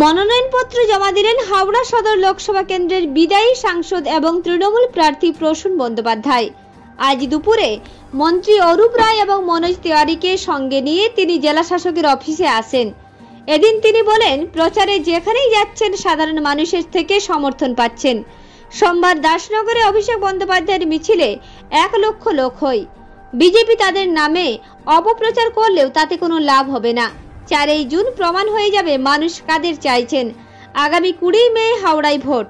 মনোনয়নপত্র জমা দিলেন হাওড়া সদর লোকসভা কেন্দ্রের বিদায়ী সাংসদ এবং তৃণমূল প্রার্থী প্রসূন বন্দ্যোপাধ্যায়। আজ দুপুরে মন্ত্রী অরূপ রায় এবং মনোজ তিওয়ারিকে সঙ্গে নিয়ে তিনি জেলা শাসকের অফিসে আসেন। এদিন তিনি বলেন, প্রচারে যেখানেই যাচ্ছেন সাধারণ মানুষের থেকে সমর্থন পাচ্ছেন। সোমবার দাসনগরে অভিষেক বন্দ্যোপাধ্যায়ের মিছিলে 1 লক্ষ লোক হয়। বিজেপি তাদের নামে অপপ্রচার করলেও তাতে কোনো লাভ হবে না। 4 জুন প্রমাণ হয়ে যাবে মানুষ কাদের চাইছেন। আগামী 20 মে হাওড়ায় ভোট।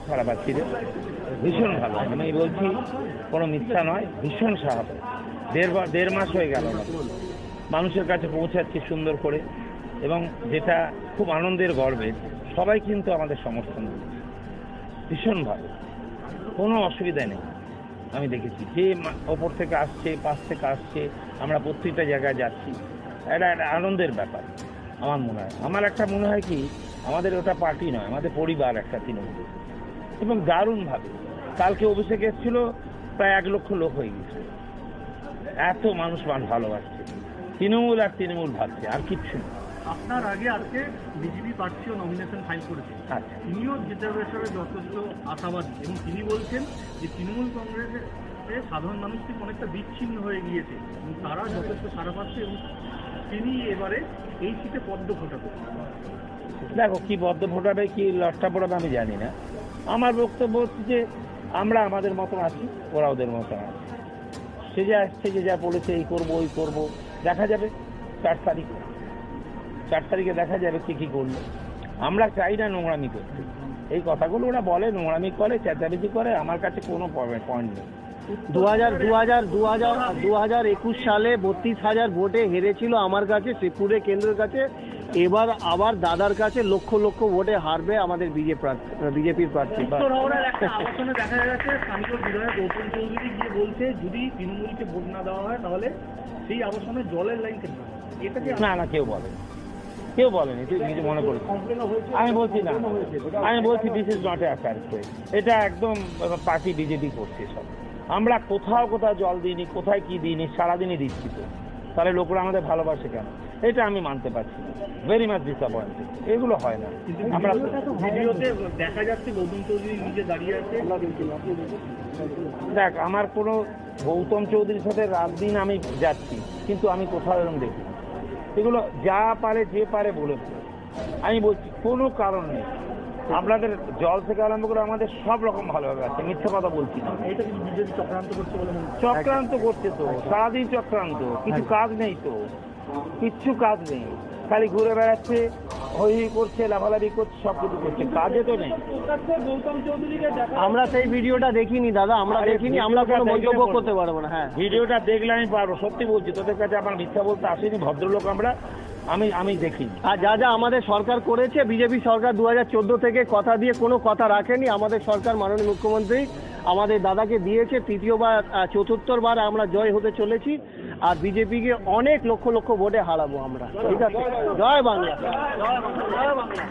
খারাপ ছিল, ভীষণ ভালো। আমি বলছি কোনো মিথ্যা নয়, ভীষণ সাহায্য। দেড় মাস হয়ে গেল মানুষের কাছে পৌঁছাচ্ছি সুন্দর করে, এবং যেটা খুব আনন্দের গর্বের, সবাই কিন্তু আমাদের সমর্থন দিচ্ছে ভীষণ ভালো, কোনো অসুবিধা নেই। আমি দেখেছি যে ওপর থেকে আসছে, পাশ থেকে আসছে, আমরা প্রত্যেকটা জায়গায় যাচ্ছি, এটা একটা আনন্দের ব্যাপার। আমার মনে হয়, মনে হয় কি, আমাদের ওটা পার্টি নয়, আমাদের পরিবার একটা তৃণমূল, এবং দারুণভাবে কালকে অভিষেক এসেছিল, প্রায় 1 লক্ষ লোক হয়ে গেছে। এত মানুষ ভালোবাসছে তৃণমূল, আর তৃণমূল ভাবছে, আর কিচ্ছু না। আপনার আগে আজকে বিজেপি প্রার্থীও নমিনেশন ফাইল করেছে, তিনিও জেতার ব্যাপারে যথেষ্ট আশাবাদী, এবং তিনি বলছেন যে তৃণমূল কংগ্রেসের সাধারণ মানুষ থেকে অনেকটা বিচ্ছিন্ন হয়ে গিয়েছে এবং তারা যথেষ্ট সাড়া পাচ্ছে, এবং তিনি এবারে এই সিটে পদ্ম ফোটাবে। দেখো, কি পদ্ম ফোটাবে, কি লটটা পড়াবে আমি জানি না। আমার বক্তব্য হচ্ছে যে আমরা আমাদের মতন আছি, ওরা ওদের মতন আছে। সে যা আসছে, যে যা বলেছে, এই করবো ওই করবো, দেখা যাবে 4 তারিখে দেখা যাবে কি করলো। আমরা চাই না নোংরামি করতে, এই কথাগুলো ওরা বলে, নোংরামি করে, চেঁচামেচি করে, আমার কাছে কোনো পয়েন্ট নেই। 2021 সালে 32,000 ভোটে হেরেছিল আমার কাছে, শ্রীপুরে কেন্দ্রের কাছে। এবার আবার দাদার কাছে লক্ষ লক্ষ ভোটে হারবে আমাদের বিজেপির প্রার্থী। দেখা যাচ্ছে স্থানীয় বিধায়ক গৌতম চৌধুরী গিয়ে বলছে, যদি তৃণমূলকে ভোট না দেওয়া হয় তাহলে সেই আবাসনে জলের লাইন কেটে দেওয়া হবে। এটাকে না, কেউ বলেনি, তুই কিছু মনে করিস। আমি বলছি না, আমি বলছি this is not a affair. এটা একদম পার্টি বিজেপি করছে সব। আমরা কোথাও জল দিইনি, কোথায় কি দিইনি, সারাদিনই দিচ্ছি। তো তাহলে লোকরা আমাদের ভালোবাসে কেন? এটা আমি মানতে পারছি না। Very much disappointed. এগুলো হয় না। আমরা ভিডিওতে দেখা যাচ্ছে গৌতম চৌধুরী নিজে দাঁড়িয়ে আছে। দেখ, আমার কোনো গৌতম চৌধুরীর সাথে রাত দিন আমি যাচ্ছি, কিন্তু আমি কোথাও এরকম দেখি। এগুলো যা পারে যে পারে বলেছে। আমি বলছি কোনো কারণ নেই। আপনাদের জল থেকে আরম্ভ করে আমাদের সব রকম ভালোভাবে আছে, মিথ্যে কথা বলছি না। এটা কিন্তু বিজেপি চক্রান্ত করছে বলে চক্রান্ত করছে তো, সারাদিন চক্রান্ত, কিছু কাজ নেই তো, কিচ্ছু কাজ নেই, খালি ঘুরে বেড়াচ্ছে, হই করছে, লাফালাফি করছে, সব কিছু করছে, কাজে তো নেই। আমরা সেই ভিডিওটা দেখিনি দাদা, আমরা দেখিনি, আমরা কোনো মন্তব্য করতে পারবো না। হ্যাঁ, ভিডিওটা দেখলে আমি পারবো, সত্যি বলছি, তোদের কাছে আমার মিথ্যা বলতে আসেনি, ভদ্রলোক আমরা। আমি দেখি। আর যা আমাদের সরকার করেছে, বিজেপি সরকার 2014 থেকে কথা দিয়ে কোনো কথা রাখেনি। আমাদের সরকার, মাননীয় মুখ্যমন্ত্রী আমাদের দাদাকে দিয়েছে, 3য়-বার 4র্থ-বার আমরা জয় হতে চলেছি, আর বিজেপিকে অনেক লক্ষ লক্ষ ভোটে হারাবো আমরা। ঠিক আছে, জয় বাংলা। জয় বাংলা।